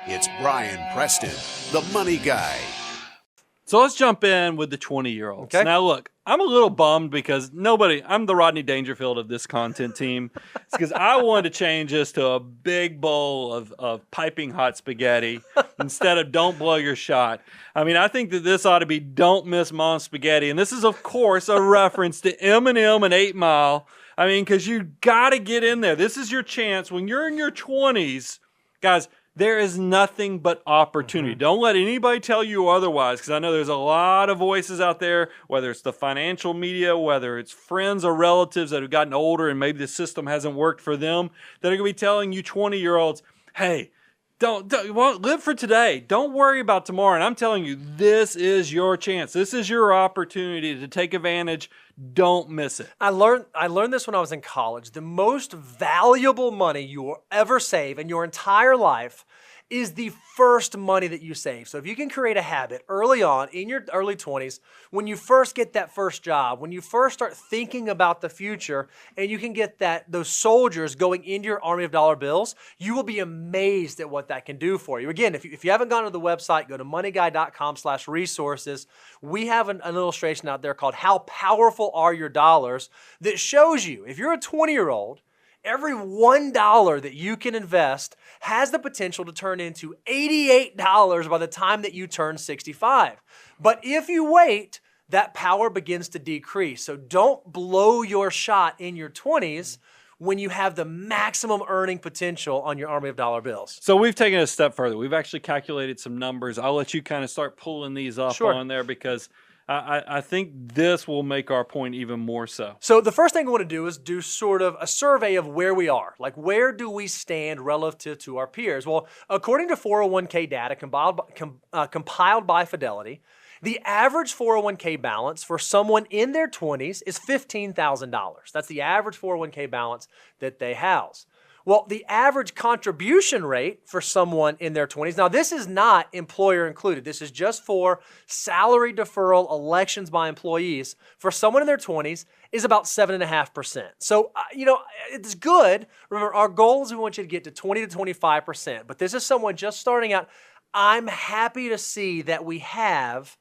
It's Brian Preston, the money guy. So let's jump in with the 20-year-olds. Okay. Now, look, I'm a little bummed because I'm the Rodney Dangerfield of this content team. It's because I wanted to change this to a big bowl of piping hot spaghetti instead of don't blow your shot. I mean, I think that this ought to be don't miss Mom's spaghetti. And this is, of course, a reference to Eminem and 8 Mile. I mean, because you got to get in there. This is your chance. When you're in your 20s, guys, there is nothing but opportunity. Mm-hmm. Don't let anybody tell you otherwise, because I know there's a lot of voices out there, whether it's the financial media, whether it's friends or relatives that have gotten older and maybe the system hasn't worked for them, that are going to be telling you 20-year-olds, hey, don't live for today. Don't worry about tomorrow. And I'm telling you, this is your chance. This is your opportunity to take advantage. Don't miss it. I learned this when I was in college. The most valuable money you will ever save in your entire life is the first money that you save. So if you can create a habit early on in your early 20s, when you first get that first job, when you first start thinking about the future, and you can get those soldiers going into your army of dollar bills, you will be amazed at what that can do for you. Again, if you haven't gone to the website, go to moneyguy.com/resources. We have an illustration out there called How Powerful Are Your Dollars that shows you, if you're a 20-year-old, every $1 that you can invest has the potential to turn into $88 by the time that you turn 65. But if you wait, that power begins to decrease. So don't blow your shot in your 20s when you have the maximum earning potential on your army of dollar bills. So we've taken it a step further. We've actually calculated some numbers. I'll let you kind of start pulling these up on there because I think this will make our point even more so. So the first thing I want to do is do sort of a survey of where we are. Like, where do we stand relative to our peers? Well, according to 401k data compiled by Fidelity, the average 401k balance for someone in their 20s is $15,000. That's the average 401k balance that they house. Well, the average contribution rate for someone in their 20s, now this is not employer included. This is just for salary deferral elections by employees. For someone in their 20s is about 7.5%. So, it's good. Remember, our goal is we want you to get to 20 to 25%. But this is someone just starting out. I'm happy to see that we have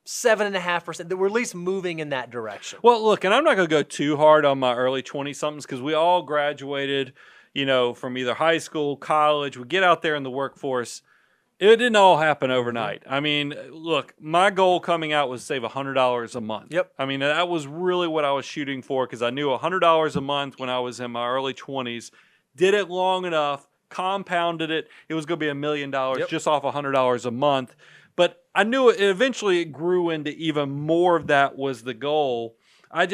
7.5%, that we're at least moving in that direction. Well, look, and I'm not going to go too hard on my early 20-somethings because we all graduated from either high school, college. We get out there in the workforce. It didn't all happen overnight. I mean, look, my goal coming out was save $100 a month. Yep. I mean, that was really what I was shooting for because I knew $100 a month when I was in my early 20s. Did it long enough, compounded it. It was going to be $1 million just off $100 a month. But I knew eventually it grew into even more of that was the goal. I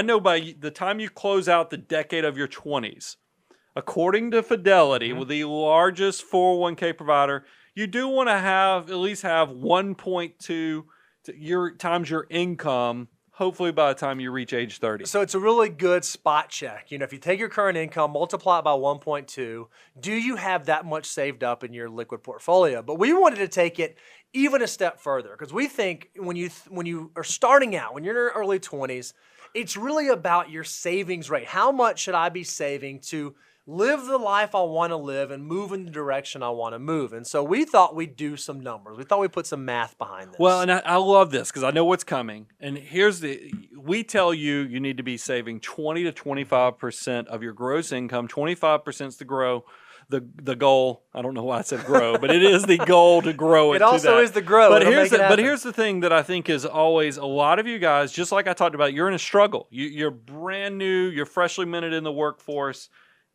know by the time you close out the decade of your 20s, according to Fidelity, with the largest 401k provider, you do want to at least have 1.2 times your income, hopefully by the time you reach age 30. So it's a really good spot check. If you take your current income, multiply it by 1.2, do you have that much saved up in your liquid portfolio? But we wanted to take it even a step further because we think when you are starting out, when you're in your early 20s, it's really about your savings rate. How much should I be saving to live the life I want to live and move in the direction I want to move? And so we thought we'd do some numbers. We thought we'd put some math behind this. Well, and I love this because I know what's coming. And we tell you need to be saving 20 to 25% of your gross income. 25% is to grow. The goal, I don't know why I said grow, but it is the goal to grow it. It also is the grow. But here's the thing that I think is always a lot of you guys, just like I talked about, you're in a struggle. You're brand new. You're freshly minted in the workforce.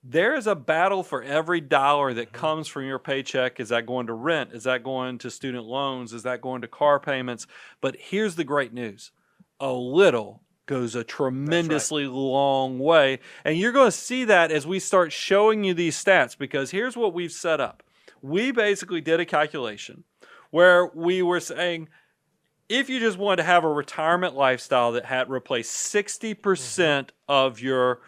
There is a battle for every dollar that comes from your paycheck. Is that going to rent? Is that going to student loans? Is that going to car payments? But here's the great news. A little goes a tremendously long way. And you're going to see that as we start showing you these stats because here's what we've set up. We basically did a calculation where we were saying if you just wanted to have a retirement lifestyle that had replaced 60% of your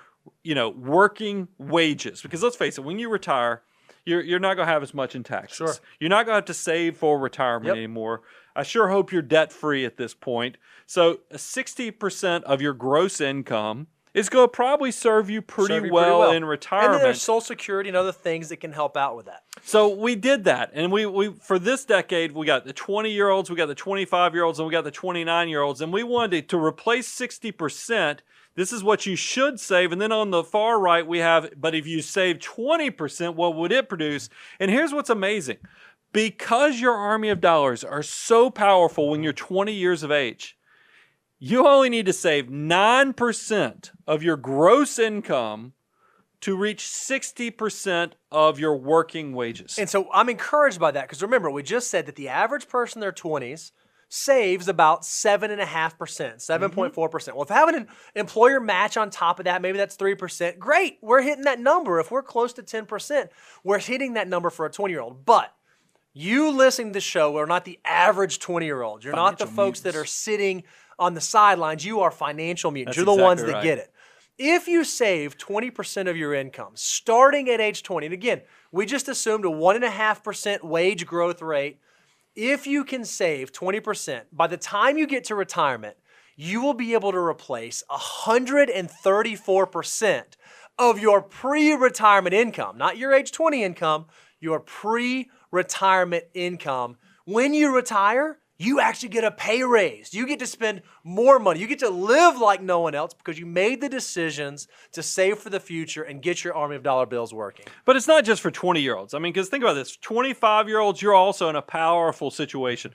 working wages, because let's face it, when you retire, you're not going to have as much in taxes. Sure. You're not going to have to save for retirement anymore. I sure hope you're debt free at this point. So 60% of your gross income is going to probably serve you pretty well in retirement. And then there's Social Security and other things that can help out with that. So we did that, and we for this decade, we got the 20-year-olds, we got the 25-year-olds, and we got the 29-year-olds, and we wanted to replace 60%. This is what you should save, and then on the far right, we have, but if you save 20%, what would it produce? And here's what's amazing. Because your army of dollars are so powerful when you're 20 years of age, you only need to save 9% of your gross income to reach 60% of your working wages. And so I'm encouraged by that because remember, we just said that the average person in their 20s saves about 7.5%, 7.4%. Well, if I have an employer match on top of that, maybe that's 3%. Great, we're hitting that number. If we're close to 10%, we're hitting that number for a 20-year-old. But you listening to the show are not the average 20-year-old. You're not the folks that are sitting on the sidelines. You are financial mutants. You're the ones that get it. If you save 20% of your income starting at age 20, and again, we just assumed a 1.5% wage growth rate. If you can save 20%, by the time you get to retirement, you will be able to replace 134% of your pre-retirement income, not your age 20 income, your pre-retirement income. When you retire, you actually get a pay raise. You get to spend more money. You get to live like no one else because you made the decisions to save for the future and get your army of dollar bills working. But it's not just for 20-year-olds. I mean, because think about this. 25-year-olds, you're also in a powerful situation.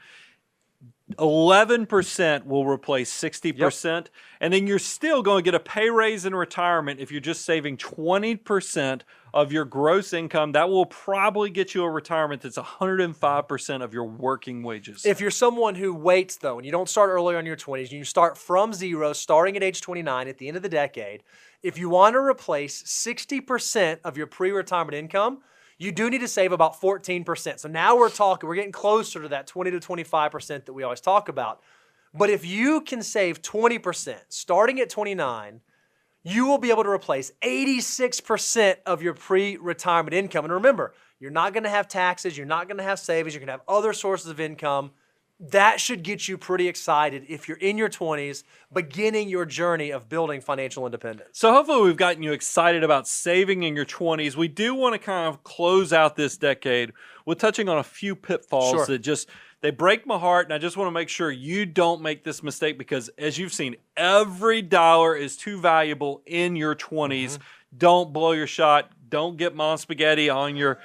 11% will replace 60%, and then you're still going to get a pay raise in retirement if you're just saving 20% of your gross income. That will probably get you a retirement that's 105% of your working wages. If you're someone who waits, though, and you don't start earlier in your 20s, and you start from zero, starting at age 29 at the end of the decade, if you want to replace 60% of your pre-retirement income, you do need to save about 14%. So now we're getting closer to that 20 to 25% that we always talk about. But if you can save 20% starting at 29, you will be able to replace 86% of your pre-retirement income. And remember, you're not going to have taxes, you're not going to have savings, you're going to have other sources of income. That should get you pretty excited if you're in your 20s, beginning your journey of building financial independence. So hopefully we've gotten you excited about saving in your 20s. We do want to kind of close out this decade with touching on a few pitfalls that they break my heart, and I just want to make sure you don't make this mistake because, as you've seen, every dollar is too valuable in your 20s. Don't blow your shot. Don't get mom spaghetti on your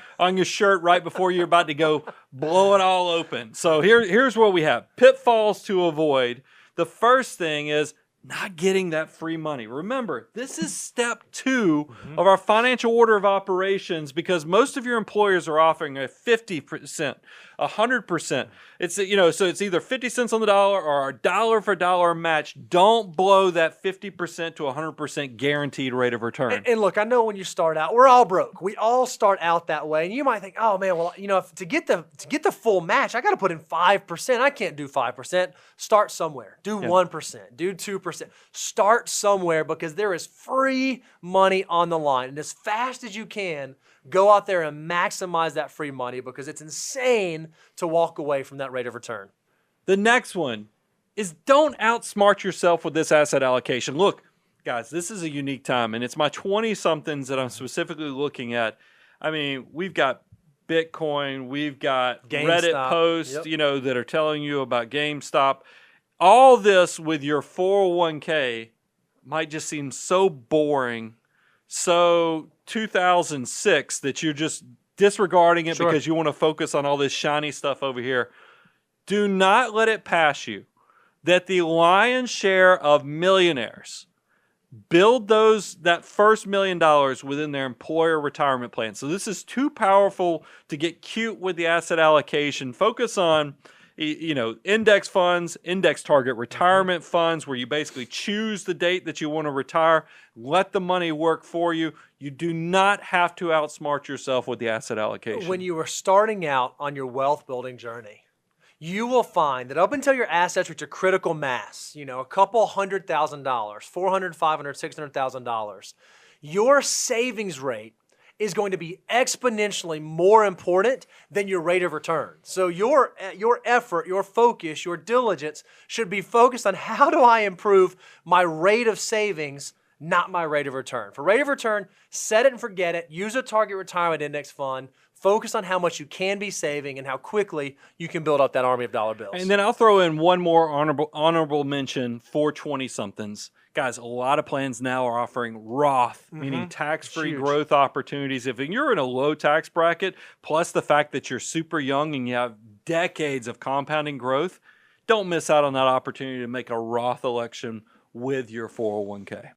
shirt right before you're about to go blow it all open. So here's what we have. Pitfalls to avoid. The first thing is not getting that free money. Remember, this is step 2 of our financial order of operations because most of your employers are offering a 50%, 100%. It's, so it's either 50 cents on the dollar or a dollar for dollar match. Don't blow that 50% to 100% guaranteed rate of return. And look, I know when you start out, we're all broke. We all start out that way. And you might think, oh man, well, to get the full match, I got to put in 5%. I can't do 5%. Start somewhere. Do 1%. Do 2%. Start somewhere because there is free money on the line. And as fast as you can, go out there and maximize that free money because it's insane to walk away from that rate of return. The next one is don't outsmart yourself with this asset allocation. Look, guys, this is a unique time, and it's my 20-somethings that I'm specifically looking at. I mean, we've got Bitcoin, we've got GameStop. Reddit posts, that are telling you about GameStop. All this with your 401k might just seem so boring, so 2006 that you're just disregarding it because you want to focus on all this shiny stuff over here. Do not let it pass you that the lion's share of millionaires build that first $1 million within their employer retirement plan. So this is too powerful to get cute with the asset allocation. Focus on index funds, index target retirement funds, where you basically choose the date that you want to retire. Let the money work for you. You do not have to outsmart yourself with the asset allocation. When you are starting out on your wealth building journey, you will find that up until your assets reach a critical mass, a couple $100,000, $400,000, $500,000, $600,000, your savings rate is going to be exponentially more important than your rate of return. So your effort, your focus, your diligence should be focused on how do I improve my rate of savings, not my rate of return. For rate of return, set it and forget it. Use a target retirement index fund. Focus on how much you can be saving and how quickly you can build up that army of dollar bills. And then I'll throw in one more honorable mention for 20-somethings. Guys, a lot of plans now are offering Roth, meaning tax-free Huge. growth opportunities. If you're in a low tax bracket, plus the fact that you're super young and you have decades of compounding growth, don't miss out on that opportunity to make a Roth election with your 401k.